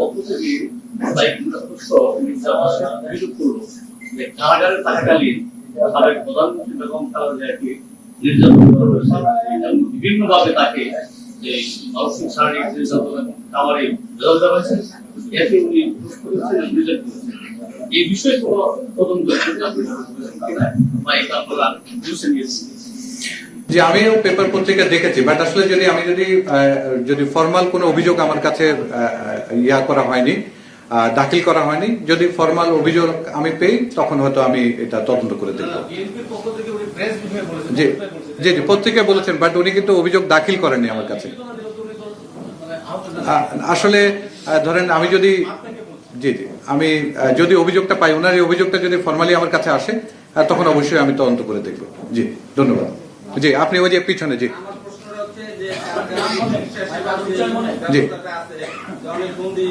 পক্ষ থেকে অভিযোগ করলো যে কারাগারে থাকাকালীন সাবেক প্রধানমন্ত্রী বেগম খালেদা জিয়াকে নির্যাতন করা হয়েছে এবং বিভিন্নভাবে তাকে মানসিক শারীরিক নির্যাতন এবং খাবারে ভেজাল দেওয়া হয়েছে। এতে উনি নির্যাতন করেছেন। এই বিষয়ে কোনো তদন্ত বা এটা আপনারা বুঝে নিয়েছেন? যে আমিও পেপার পত্রিকা দেখেছি, বাট আসলে যদি ফর্মাল কোনো অভিযোগ আমার কাছে করা হয়নি, দাখিল করা হয়নি। যদি ফর্মাল অভিযোগ আমি পেই তখন হয়তো আমি এটা তদন্ত করে দেখব। জি জি জি পত্রিকায় বলেছেন, বাট উনি কিন্তু অভিযোগ দাখিল করেননি আমার কাছে। আসলে ধরেন আমি যদি আমি যদি অভিযোগটা পাই, ওনার এই অভিযোগটা যদি ফর্মালি আমার কাছে আসে তখন অবশ্যই আমি তদন্ত করে দেখব। জি ধন্যবাদ। জি আপনি ওই যে পিছনে। জি জি অনেক বন্দী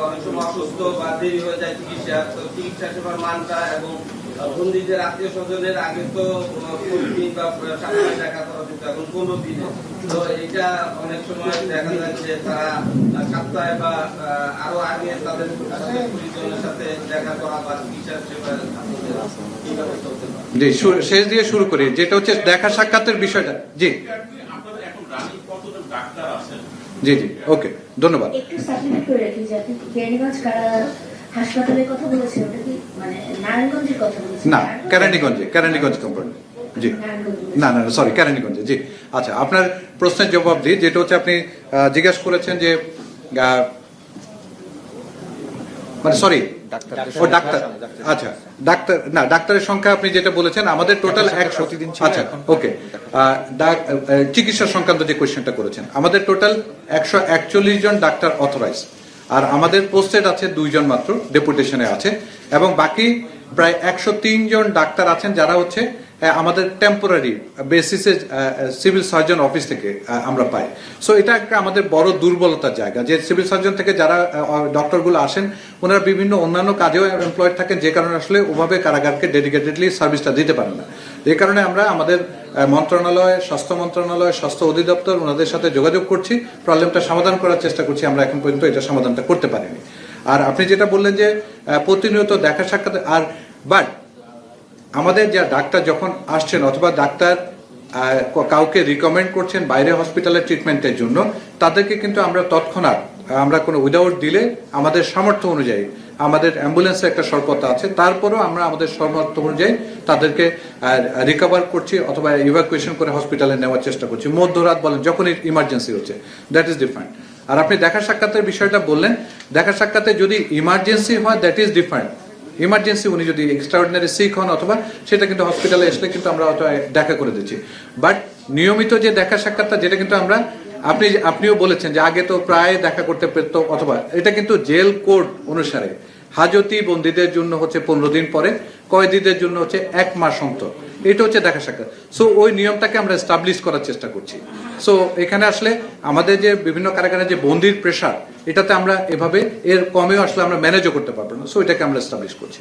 অনেক সময় অসুস্থ বা দেরি হয়ে যায় চিকিৎসা সেবার মানটা, এবং বন্দীদের আত্মীয় স্বজনের আগে তো প্রতিদিন বা সাপ্তাহিক দেখা করা যেত, এখন 15 দিনে। তো এটা অনেক সময় দেখা যায় যে তারা সপ্তাহে বা আরো আগে তাদের পরিজনের সাথে দেখা করা বা চিকিৎসা সেবা কিভাবে চলতে পারে। জি শেষ দিয়ে শুরু করি, যেটা হচ্ছে দেখা সাক্ষাতের বিষয়টা। জি জি জি ওকে ধন্যবাদ। একটু সাবমিট করে রাখি যে আপনি কেরানীগঞ্জ হাসপাতালের কথা বলেছেন, ওটা কি মানে নারায়ণগঞ্জের কথা বলেছেন? না, কেরানীগঞ্জ কোম্পানি। জি না সরি, কেরানীগঞ্জে। জি আচ্ছা, আপনার প্রশ্নের জবাব দিই। যেটা হচ্ছে আপনি জিজ্ঞাসা করেছেন যে মানে সরি ও ডাক্তার, আচ্ছা ডাক্তারের সংখ্যা আপনি যেটা বলেছেন আমাদের টোটাল 100। আচ্ছা ওকে, চিকিৎসা সংক্রান্ত যে কোয়েশ্চেনটা করেছেন, আমাদের টোটাল 141 জন ডাক্তার অথরাইজ, আর আমাদের পোস্টেড আছে 2 জন মাত্র, ডেপুটেশনে আছে, এবং বাকি প্রায় 103 জন ডাক্তার আছেন যারা হচ্ছে আমাদের টেম্পোরারি বেসিসে সিভিল সার্জন অফিস থেকে আমরা পাই। সো এটা একটা আমাদের বড় দুর্বলতার জায়গা, যে সিভিল সার্জন থেকে যারা ডক্টরগুলো আসেন ওনারা বিভিন্ন অন্যান্য কাজেও এমপ্লয়েড থাকেন, যে কারণে আসলে ওভাবে কারাগারকে ডেডিকেটেডলি সার্ভিসটা দিতে পারেন না। এই কারণে আমরা আমাদের মন্ত্রণালয়, স্বাস্থ্য মন্ত্রণালয়, স্বাস্থ্য অধিদপ্তর ওনাদের সাথে যোগাযোগ করছি, প্রবলেমটা সমাধান করার চেষ্টা করছি। আমরা এখন পর্যন্ত এটা সমাধানটা করতে পারিনি। আর আপনি যেটা বললেন যে প্রতিনিয়ত দেখা সাক্ষাৎ, আর বাট আমাদের যা ডাক্তার যখন আসছেন অথবা ডাক্তার কাউকে রিকমেন্ড করছেন বাইরে হসপিটালের ট্রিটমেন্টের জন্য, তাদেরকে কিন্তু আমরা তৎক্ষণাৎ আমরা কোনো উইদাউট দিলে আমাদের সামর্থ্য অনুযায়ী, আমাদের অ্যাম্বুলেন্সের একটা স্বল্পতা আছে, তারপরেও আমরা আমাদের সামর্থ্য অনুযায়ী তাদেরকে রিকভার করছি অথবা ইভাকুয়েশন করে হসপিটালে নেওয়ার চেষ্টা করছি। মধ্যরাত বলেন, যখন ইমার্জেন্সি হচ্ছে, দ্যাট ইজ ডিফারেন্ট। আর আপনি দেখা সাক্ষাতের বিষয়টা বললেন, দেখা সাক্ষাতে যদি ইমার্জেন্সি হয় দ্যাট ইজ ডিফারেন্ট। ইমার্জেন্সি উনি যদি এক্সট্রাঅর্ডিনারি সিক হন অথবা সেটা কিন্তু হসপিটালে আসলে কিন্তু আমরা দেখা করে দিচ্ছি। বাট নিয়মিত যে দেখা সাক্ষাৎটা, যেটা কিন্তু আমরা আপনিও বলেছেন যে আগে তো প্রায় দেখা করতে পেত, অথবা এটা কিন্তু জেল কোড অনুসারে হাজতি বন্দীদের জন্য হচ্ছে 15 দিন পরে, কয়েদিদের জন্য হচ্ছে 1 মাস অন্তর, এটা হচ্ছে দেখা সাক্ষাৎ। সো ওই নিয়মটাকে আমরা এস্টাবলিশ করার চেষ্টা করছি। সো এখানে আসলে আমাদের যে বিভিন্ন কারাগারে যে বন্দির প্রেশার, এটাতে আমরা এভাবে এর কমেও আসলে আমরা ম্যানেজও করতে পারবো না। সো এটাকে আমরা এস্টাবলিশ করছি।